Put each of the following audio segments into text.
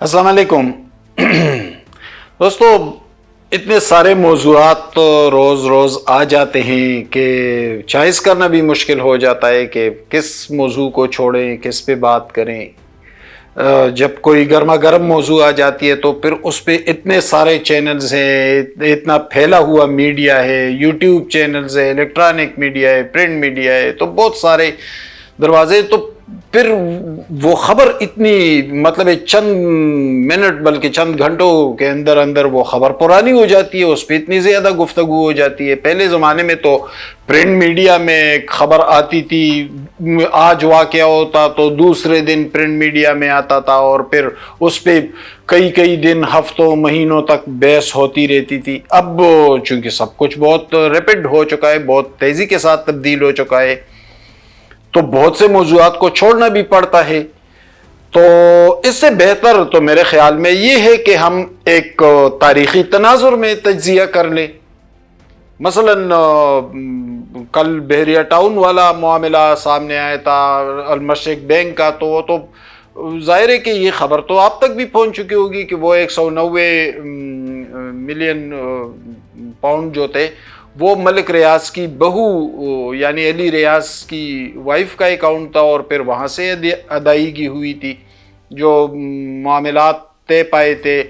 السلام علیکم دوستو، اتنے سارے موضوعات روز روز آ جاتے ہیں کہ چوائس کرنا بھی مشکل ہو جاتا ہے کہ کس موضوع کو چھوڑیں، کس پہ بات کریں۔ جب کوئی گرما گرم موضوع آ جاتی ہے تو پھر اس پہ اتنے سارے چینلز ہیں، اتنا پھیلا ہوا میڈیا ہے، یوٹیوب چینلز ہے، الیکٹرانک میڈیا ہے، پرنٹ میڈیا ہے، تو بہت سارے دروازے، تو پھر وہ خبر اتنی مطلب چند منٹ بلکہ چند گھنٹوں کے اندر اندر وہ خبر پرانی ہو جاتی ہے، اس پہ اتنی زیادہ گفتگو ہو جاتی ہے۔ پہلے زمانے میں تو پرنٹ میڈیا میں خبر آتی تھی، آج واقعہ ہوتا تو دوسرے دن پرنٹ میڈیا میں آتا تھا، اور پھر اس پہ کئی دن، ہفتوں، مہینوں تک بحث ہوتی رہتی تھی۔ اب چونکہ سب کچھ بہت ریپڈ ہو چکا ہے، بہت تیزی کے ساتھ تبدیل ہو چکا ہے، تو بہت سے موضوعات کو چھوڑنا بھی پڑتا ہے۔ تو اس سے بہتر تو میرے خیال میں یہ ہے کہ ہم ایک تاریخی تناظر میں تجزیہ کر لیں۔ مثلا کل بحریہ ٹاؤن والا معاملہ سامنے آیا تھا، المشرق بینک کا، تو وہ تو ظاہر ہے کہ یہ خبر تو آپ تک بھی پہنچ چکی ہوگی کہ وہ 190 ملین پاؤنڈ جو تھے وہ ملک ریاض کی بہو یعنی علی ریاض کی وائف کا اکاؤنٹ تھا، اور پھر وہاں سے ادائیگی ہوئی تھی۔ جو معاملات طے پائے تھے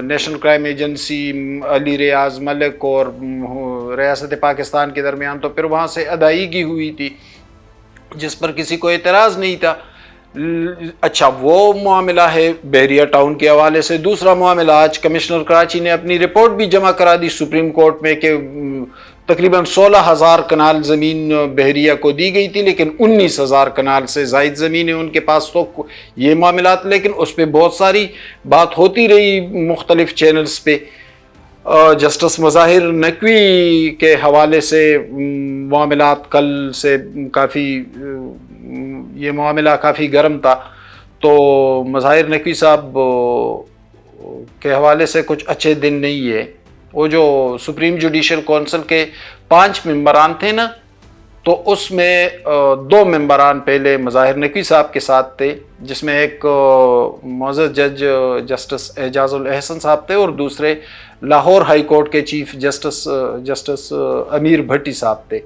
نیشنل کرائم ایجنسی، علی ریاض ملک اور ریاست پاکستان کے درمیان، تو پھر وہاں سے ادائیگی ہوئی تھی جس پر کسی کو اعتراض نہیں تھا۔ اچھا، وہ معاملہ ہے بحریہ ٹاؤن کے حوالے سے۔ دوسرا معاملہ، آج کمشنر کراچی نے اپنی رپورٹ بھی جمع کرا دی سپریم کورٹ میں کہ تقریباً 16,000 کنال زمین بحریہ کو دی گئی تھی، لیکن 19,000 کنال سے زائد زمین ہے ان کے پاس۔ تو یہ معاملات، لیکن اس پہ بہت ساری بات ہوتی رہی مختلف چینلز پہ۔ جسٹس مظاہر نقوی کے حوالے سے معاملات کل سے کافی، یہ معاملہ کافی گرم تھا، تو مظاہر نقوی صاحب کے حوالے سے کچھ اچھے دن نہیں ہے۔ وہ جو سپریم جوڈیشل کونسل کے 5 ممبران تھے نا، تو اس میں 2 ممبران پہلے مظاہر نقوی صاحب کے ساتھ تھے، جس میں ایک معزز جج جسٹس اعجاز الاحسن صاحب تھے، اور دوسرے لاہور ہائی کورٹ کے چیف جسٹس امیر بھٹی صاحب تھے۔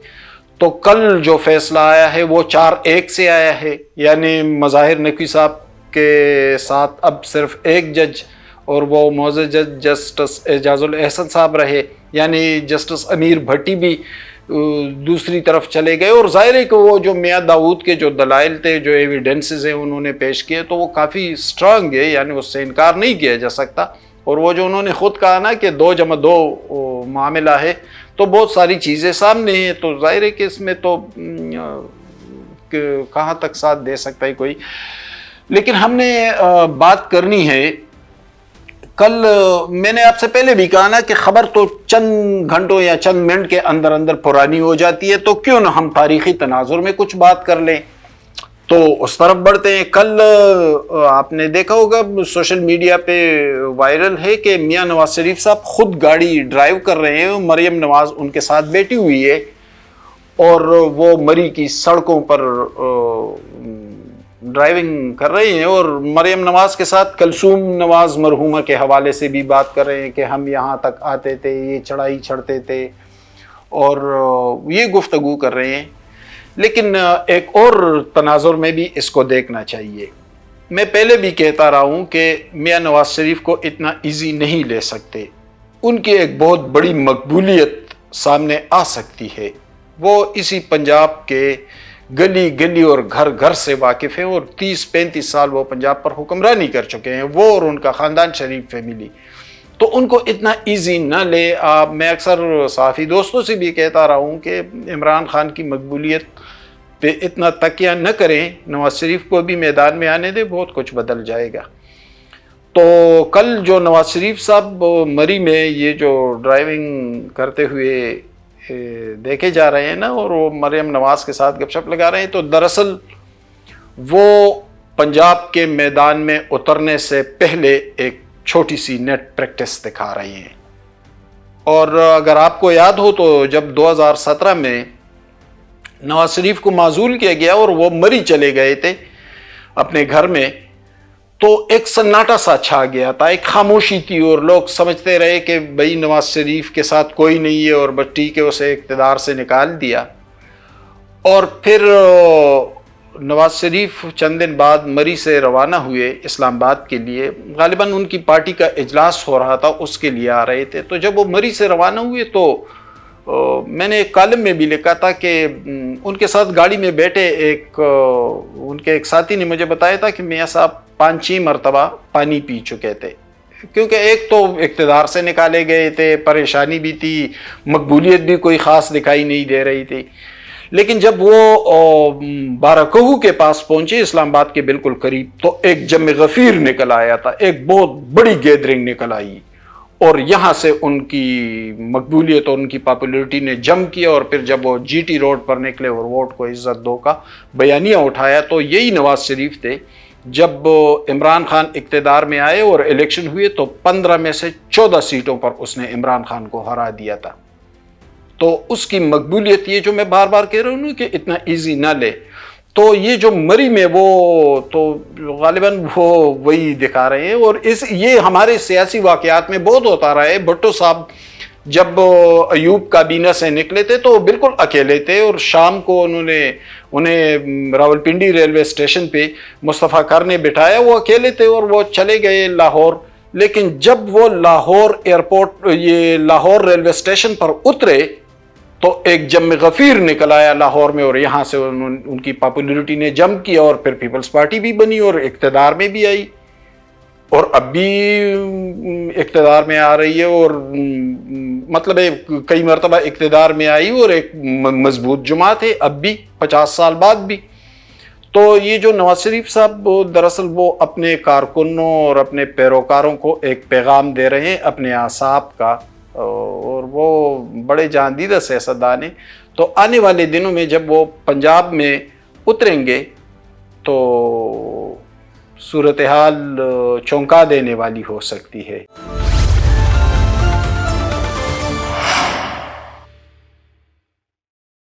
تو کل جو فیصلہ آیا ہے وہ 4-1 سے آیا ہے، یعنی مظاہر نقوی صاحب کے ساتھ اب صرف ایک جج، اور وہ معزز جج جسٹس اعجاز الاحسن صاحب رہے، یعنی جسٹس امیر بھٹی بھی دوسری طرف چلے گئے۔ اور ظاہر ہے کہ وہ جو میاں داؤد کے جو دلائل تھے، جو ایویڈنسز ہیں انہوں نے پیش کیے، تو وہ کافی سٹرانگ ہے، یعنی اس سے انکار نہیں کیا جا سکتا۔ اور وہ جو انہوں نے خود کہا نا کہ 2+2 معاملہ ہے، تو بہت ساری چیزیں سامنے ہیں، تو ظاہر ہے کہ اس میں تو کہاں تک ساتھ دے سکتا ہے کوئی۔ لیکن ہم نے بات کرنی ہے، کل میں نے آپ سے پہلے بھی کہا نا کہ خبر تو چند گھنٹوں یا چند منٹ کے اندر اندر پرانی ہو جاتی ہے، تو کیوں نہ ہم تاریخی تناظر میں کچھ بات کر لیں۔ تو اس طرف بڑھتے ہیں۔ کل آپ نے دیکھا ہوگا سوشل میڈیا پہ وائرل ہے کہ میاں نواز شریف صاحب خود گاڑی ڈرائیو کر رہے ہیں، مریم نواز ان کے ساتھ بیٹھی ہوئی ہے، اور وہ مری کی سڑکوں پر ڈرائیونگ کر رہے ہیں، اور مریم نواز کے ساتھ کلثوم نواز مرحومہ کے حوالے سے بھی بات کر رہے ہیں کہ ہم یہاں تک آتے تھے، یہ چڑھائی چڑھتے تھے، اور یہ گفتگو کر رہے ہیں۔ لیکن ایک اور تناظر میں بھی اس کو دیکھنا چاہیے۔ میں پہلے بھی کہتا رہا ہوں کہ میاں نواز شریف کو اتنا ایزی نہیں لے سکتے، ان کی ایک بہت بڑی مقبولیت سامنے آ سکتی ہے۔ وہ اسی پنجاب کے گلی گلی اور گھر گھر سے واقف ہیں، اور 30-35 سال وہ پنجاب پر حکمرانی کر چکے ہیں، وہ اور ان کا خاندان شریف فیملی۔ تو ان کو اتنا ایزی نہ لے۔ میں اکثر صحافی دوستوں سے بھی کہتا رہا ہوں کہ عمران خان کی مقبولیت پہ اتنا تکیہ نہ کریں، نواز شریف کو بھی میدان میں آنے دے، بہت کچھ بدل جائے گا۔ تو کل جو نواز شریف صاحب مری میں یہ جو ڈرائیونگ کرتے ہوئے دیکھے جا رہے ہیں نا، اور وہ مریم نواز کے ساتھ گپ شپ لگا رہے ہیں، تو دراصل وہ پنجاب کے میدان میں اترنے سے پہلے ایک چھوٹی سی نیٹ پریکٹس دکھا رہی ہیں۔ اور اگر آپ کو یاد ہو تو جب 2017 میں نواز شریف کو معزول کیا گیا اور وہ مری چلے گئے تھے اپنے گھر میں، تو ایک سناٹا سا چھا گیا تھا, ایک خاموشی تھی, اور لوگ سمجھتے رہے کہ بھائی نواز شریف کے ساتھ کوئی نہیں ہے اور بس ٹھیک ہے اسے اقتدار سے نکال دیا. اور پھر نواز شریف چند دن بعد مری سے روانہ ہوئے اسلام آباد کے لیے. غالباً ان کی پارٹی کا اجلاس ہو رہا تھا, اس کے لیے آ رہے تھے. تو جب وہ مری سے روانہ ہوئے تو میں نے ایک کالم میں بھی لکھا تھا کہ ان کے ساتھ گاڑی میں بیٹھے ان کے ایک ساتھی نے مجھے بتایا تھا کہ میاں صاحب 5-6 مرتبہ پانی پی چکے تھے, کیونکہ ایک تو اقتدار سے نکالے گئے تھے, پریشانی بھی تھی, مقبولیت بھی کوئی خاص دکھائی نہیں دے رہی تھی. لیکن جب وہ بارہکہو کے پاس پہنچے, اسلام آباد کے بالکل قریب, تو ایک جم غفیر نکل آیا تھا, ایک بہت بڑی گیدرنگ نکل آئی, اور یہاں سے ان کی مقبولیت اور ان کی پاپولیرٹی نے جم کیا. اور پھر جب وہ جی ٹی روڈ پر نکلے اور ووٹ کو عزت دو کا بیانیہ اٹھایا, تو یہی نواز شریف تھے. جب عمران خان اقتدار میں آئے اور الیکشن ہوئے تو 15 میں سے 14 سیٹوں پر اس نے عمران خان کو ہرا دیا تھا. تو اس کی مقبولیت, یہ جو میں بار بار کہہ رہا ہوں کہ اتنا ایزی نہ لے, تو یہ جو مری میں وہ تو غالباً وہ وہی دکھا رہے ہیں. اور یہ ہمارے سیاسی واقعات میں بہت ہوتا رہا ہے. بھٹو صاحب جب ایوب کابینہ سے نکلے تھے تو بالکل اکیلے تھے, اور شام کو انہیں راولپنڈی ریلوے اسٹیشن پہ مصطفیٰ کر نے بٹھایا. وہ اکیلے تھے اور وہ چلے گئے لاہور. لیکن جب وہ لاہور ایئرپورٹ, یہ لاہور ریلوے اسٹیشن پر اترے تو ایک جم غفیر نکل آیا لاہور میں, اور یہاں سے ان کی پاپولیرٹی نے جم کیا, اور پھر پیپلز پارٹی بھی بنی اور اقتدار میں بھی آئی, اور اب بھی اقتدار میں آ رہی ہے. اور مطلب کئی مرتبہ اقتدار میں آئی اور ایک مضبوط جماعت ہے اب بھی 50 سال بعد بھی. تو یہ جو نواز شریف صاحب دراصل وہ اپنے کارکنوں اور اپنے پیروکاروں کو ایک پیغام دے رہے ہیں اپنے اعصاب کا, اور وہ بڑے جہاندیدہ سیاستدان ہیں. تو آنے والے دنوں میں جب وہ پنجاب میں اتریں گے تو صورتحال چونکا دینے والی ہو سکتی ہے.